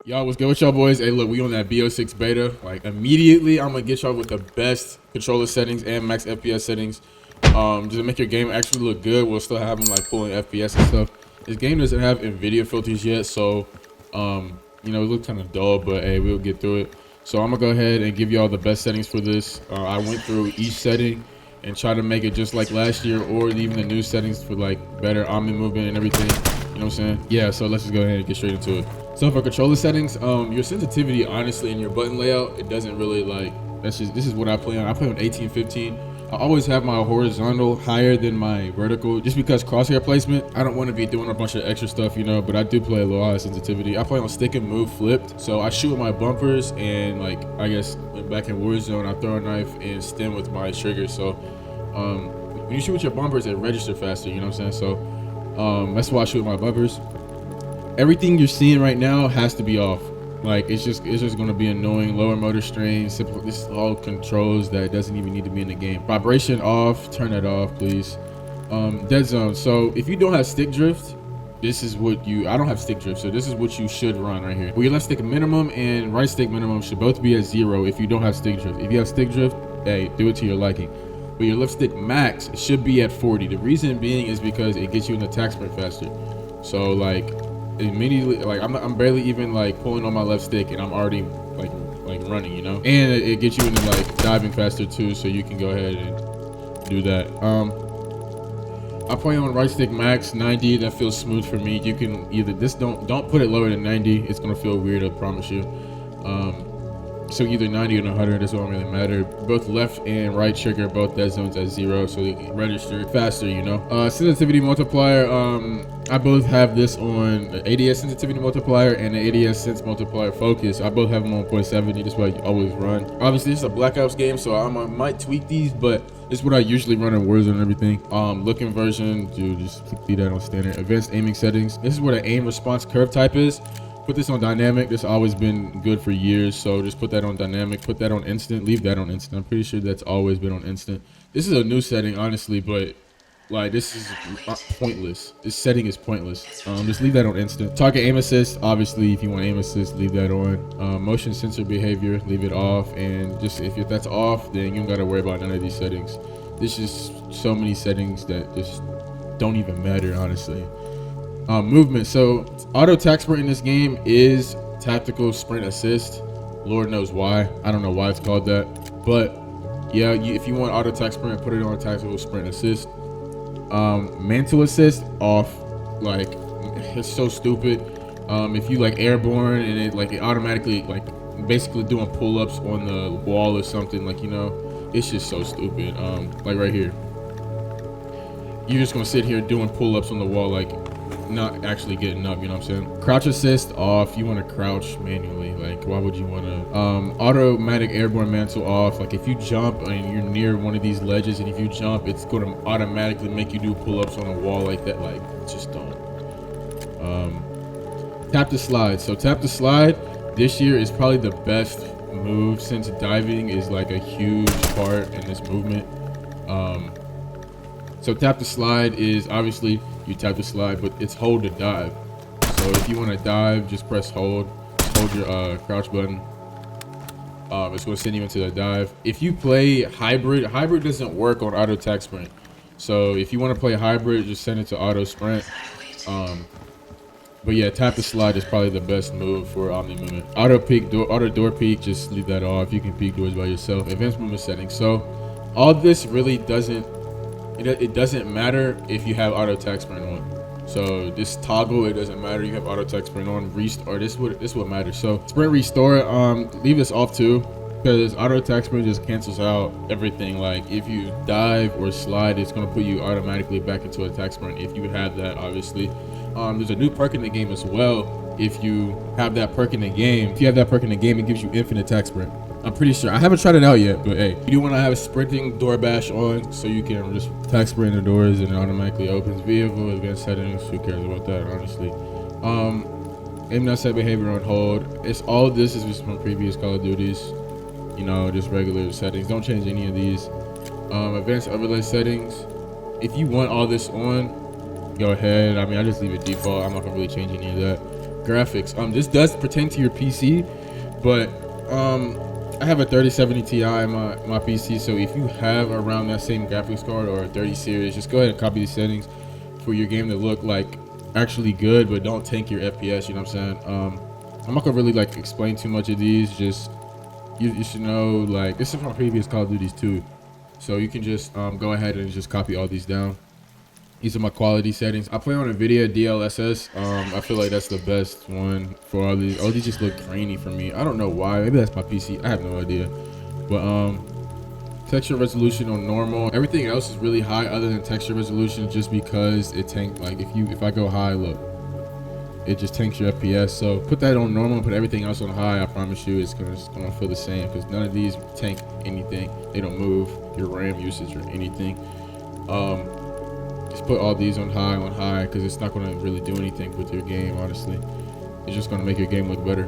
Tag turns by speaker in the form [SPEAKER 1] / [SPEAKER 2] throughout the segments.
[SPEAKER 1] Y'all, what's good with y'all boys? Hey, look, we on that BO6 beta. Like, immediately, I'm gonna get y'all with the best controller settings and max FPS settings. Just to make your game actually look good. We'll still have them like pulling FPS and stuff. This game doesn't have NVIDIA filters yet, so you know, it looks kind of dull, but hey, we'll get through it. So I'm gonna go ahead and give y'all the best settings for this. I went through each setting and try to make it just like last year, or even the new settings for like better omni movement and everything. You know what I'm saying? Yeah, so let's just go ahead and get straight into it. So for controller settings, your sensitivity, honestly, in your button layout, it doesn't really like, this is what I play on. I play on 1815. I always have my horizontal higher than my vertical, just because crosshair placement, I don't want to be doing a bunch of extra stuff, you know, but I do play a little high sensitivity. I play on stick and move flipped. So I shoot with my bumpers, and like, I guess back in Warzone, I throw a knife and stem with my trigger. So when you shoot with your bumpers, it registers faster, you know what I'm saying? So that's why I shoot with my bumpers. Everything you're seeing right now has to be off. Like, it's just going to be annoying. Lower motor strain, simple. This is all controls that doesn't even need to be in the game. Vibration off, turn that off, please. Dead zone. So if you don't have stick drift, this is what you, I don't have stick drift, so this is what you should run right here. Well, your left stick minimum and right stick minimum should both be at 0 if you don't have stick drift. If you have stick drift, hey, do it to your liking. But your left stick max should be at 40. The reason being is because it gets you in the attack sprint faster. So like, immediately, like I'm barely even like pulling on my left stick and I'm already like running, you know. And it gets you into like diving faster too, so you can go ahead and do that. I play on right stick max 90. That feels smooth for me. You can either don't put it lower than 90. It's gonna feel weird, I promise you. So either 90 or 100, this won't really matter. Both left and right trigger, both dead zones at 0, so they can register faster, you know. Sensitivity multiplier, I both have this on the ADS sensitivity multiplier and the ADS sense multiplier focus. I both have them on 0.70. This is what I always run. Obviously, this is a Black Ops game, so I might tweak these, but this is what I usually run in Warzone and everything. Look inversion, dude, just leave that on standard. Advanced aiming settings. This is what an aim response curve type is. Put this on dynamic. This has always been good for years, so just put that on dynamic. Put that on instant. Leave that on instant. I'm pretty sure that's always been on instant. This is a new setting, honestly, but like, this is pointless. This setting is pointless. Just leave that on instant. Target aim assist, obviously, if you want aim assist, leave that on. Motion sensor behavior, leave it off. And just if that's off, then you don't gotta worry about none of these settings. There's just so many settings that just don't even matter, honestly. Movement. So auto attack sprint in this game is tactical sprint assist. Lord knows why. I don't know why it's called that, but yeah, if you want auto attack sprint, put it on tactical sprint assist. Mantle assist off. Like, it's so stupid. If you like airborne and it automatically like basically doing pull-ups on the wall or something, like, you know, it's just so stupid. Like right here, you're just gonna sit here doing pull-ups on the wall, like not actually getting up, you know what I'm saying? Crouch assist off. You want to crouch manually. Like, why would you want to? Automatic airborne mantle off. Like, if you jump and you're near one of these ledges, and if you jump, it's going to automatically make you do pull-ups on a wall like that. Like, just don't. Tap to slide. So tap to slide this year is probably the best move, since diving is like a huge part in this movement. So tap to slide is obviously you tap to slide, but it's hold to dive. So if you want to dive, just press hold. Just hold your crouch button. It's going to send you into the dive. If you play hybrid doesn't work on auto attack sprint. So if you want to play hybrid, just send it to auto sprint. But yeah, tap to slide is probably the best move for omni movement. Auto door peek, just leave that off. You can peek doors by yourself. Advanced movement settings. So all this really doesn't. It doesn't matter if you have auto attack sprint on. So this toggle, it doesn't matter. You have auto attack sprint on. Restore. This what matters. So sprint restore. Leave this off too, because auto attack sprint just cancels out everything. Like, if you dive or slide, it's gonna put you automatically back into attack sprint if you have that, obviously. There's a new perk in the game as well. If you have that perk in the game, it gives you infinite attack sprint. I'm pretty sure. I haven't tried it out yet, but hey, you do want to have a sprinting door bash on, so you can just attack sprint the doors and it automatically opens vehicle. Advanced settings, who cares about that, honestly. Aim not set behavior on hold. It's all this is just from previous Call of Duties, you know, just regular settings. Don't change any of these. Advanced overlay settings. If you want all this on, go ahead. I mean, I just leave it default. I'm not gonna really change any of that. graphics. This does pertain to your PC, but I have a 3070 Ti in my PC, so if you have around that same graphics card or a 30 series, just go ahead and copy these settings for your game to look like actually good, but don't tank your FPS. You know what I'm saying? I'm not gonna really like explain too much of these. Just you should know, like, this is from previous Call of Duties too, so you can just go ahead and just copy all these down. These are my quality settings. I play on NVIDIA DLSS. I feel like that's the best one for all these. Oh, these just look grainy for me. I don't know why. Maybe that's my PC. I have no idea. But texture resolution on normal. Everything else is really high other than texture resolution, just because it tank. Like if I go high, look, it just tanks your FPS. So put that on normal and put everything else on high. I promise you, it's gonna feel the same, because none of these tank anything. They don't move your RAM usage or anything. Just put all these on high, because it's not going to really do anything with your game. Honestly, it's just going to make your game look better.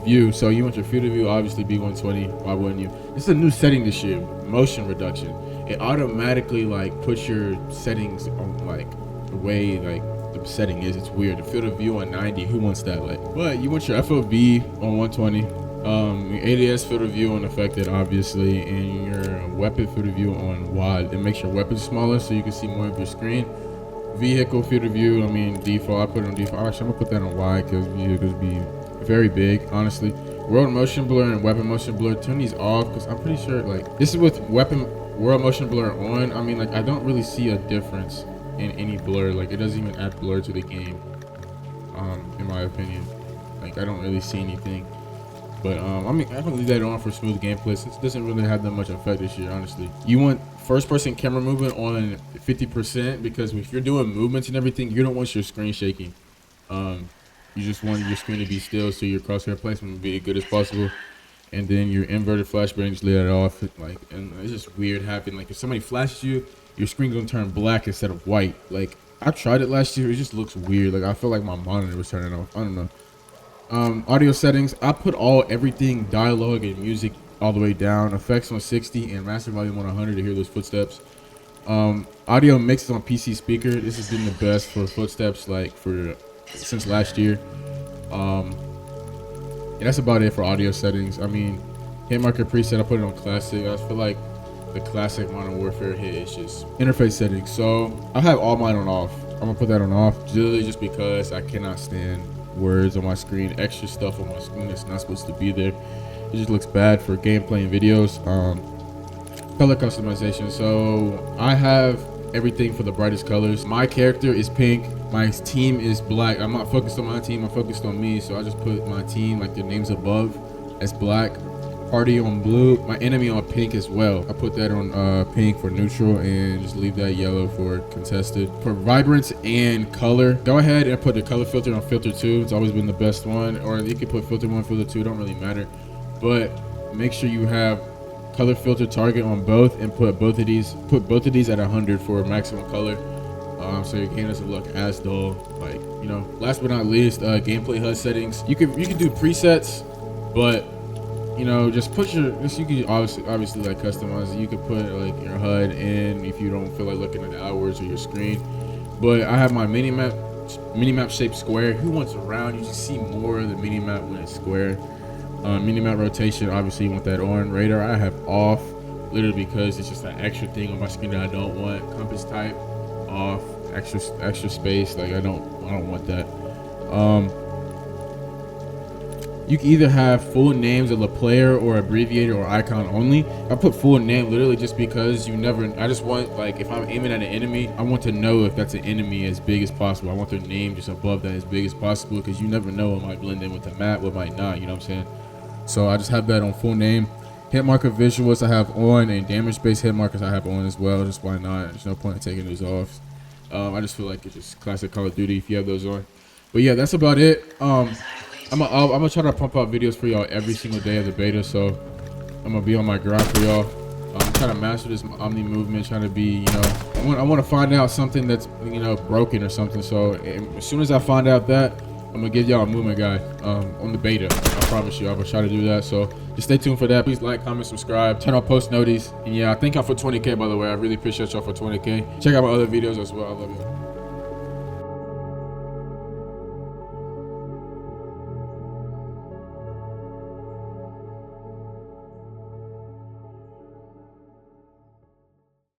[SPEAKER 1] View. So you want your field of view obviously be 120. Why wouldn't you? This is a new setting this year, motion reduction. It automatically like puts your settings on like the way like the setting is. It's weird. The field of view on 90. Who wants that? Like, but you want your FOV on 120. Your ADS field of view unaffected, obviously, and your weapon field of view on wide. It makes your weapon smaller so you can see more of your screen. Vehicle field of view, I mean default. I put it on default. Actually, I'm gonna put that on wide because vehicles be very big, honestly. World motion blur and weapon motion blur, turn these off, because I'm pretty sure like this is with weapon world motion blur on. I mean, like, I don't really see a difference in any blur. Like, it doesn't even add blur to the game, in my opinion. Like, I don't really see anything. But I mean, I can leave that on for smooth gameplay, since it doesn't really have that much effect this year, honestly. You want first person camera movement on 50%, because if you're doing movements and everything, you don't want your screen shaking. You just want your screen to be still, so your crosshair placement will be as good as possible. And then your inverted flashbang, just lay that off. Like, and it's just weird having, like, if somebody flashes you, your screen's gonna turn black instead of white. Like, I tried it last year, it just looks weird. Like, I feel like my monitor was turning off. I don't know. Audio settings, I put everything, dialogue and music, all the way down. Effects on 60 and master volume on 100 to hear those footsteps. Audio mixes on PC speaker. This has been the best for footsteps, like, since last year. Yeah, that's about it for audio settings. I mean, hit marker preset, I put it on classic. I feel like the classic Modern Warfare hit is just interface settings. So I have all mine on off. I'm gonna put that on off, really just because I cannot stand words on my screen, extra stuff on my screen that's not supposed to be there. It just looks bad for gameplay and videos. Color customization, so I have everything for the brightest colors. My character is pink, my team is black. I'm not focused on my team, I'm focused on me, so I just put my team, like the names above, as black. Party on blue, my enemy on pink as well. I put that on pink for neutral, and just leave that yellow for contested. For vibrance and color, go ahead and put the color filter on filter 2. It's always been the best one, or you can put filter 1, filter 2, don't really matter. But make sure you have color filter target on both, and put both of these at 100 for maximum color, so your game doesn't look as dull. Like, you know, last but not least, gameplay HUD settings. You can do presets, but you know, just put you can obviously like customize it. You could put like your HUD in if you don't feel like looking at the outwards or your screen. But I have my minimap shaped square. Who wants around? You just see more of the minimap when it's square. Minimap rotation, obviously you want that on. Radar I have off, literally because it's just an extra thing on my screen that I don't want. Compass type off, extra space, like I don't want that. You can either have full names of the player or abbreviated or icon only. I put full name literally just because I just want, like, if I'm aiming at an enemy, I want to know if that's an enemy as big as possible. I want their name just above that as big as possible, because you never know what might blend in with the map, what might not, you know what I'm saying? So I just have that on full name. Hit marker visuals I have on, and damage based hit markers I have on as well. Just why not? There's no point in taking those off. I just feel like it's just classic Call of Duty if you have those on. But yeah, that's about it. I'm gonna try to pump out videos for y'all every single day of the beta, so I'm gonna be on my grind for y'all. I'm trying to master this Omni movement, trying to be, you know, I want to find out something that's, you know, broken or something. So as soon as I find out that, I'm gonna give y'all a movement guide on the beta. I promise you, I'm gonna try to do that. So just stay tuned for that. Please like, comment, subscribe, turn on post notice, and yeah, I thank y'all for 20K, by the way. I really appreciate y'all for 20K. Check out my other videos as well. I love you.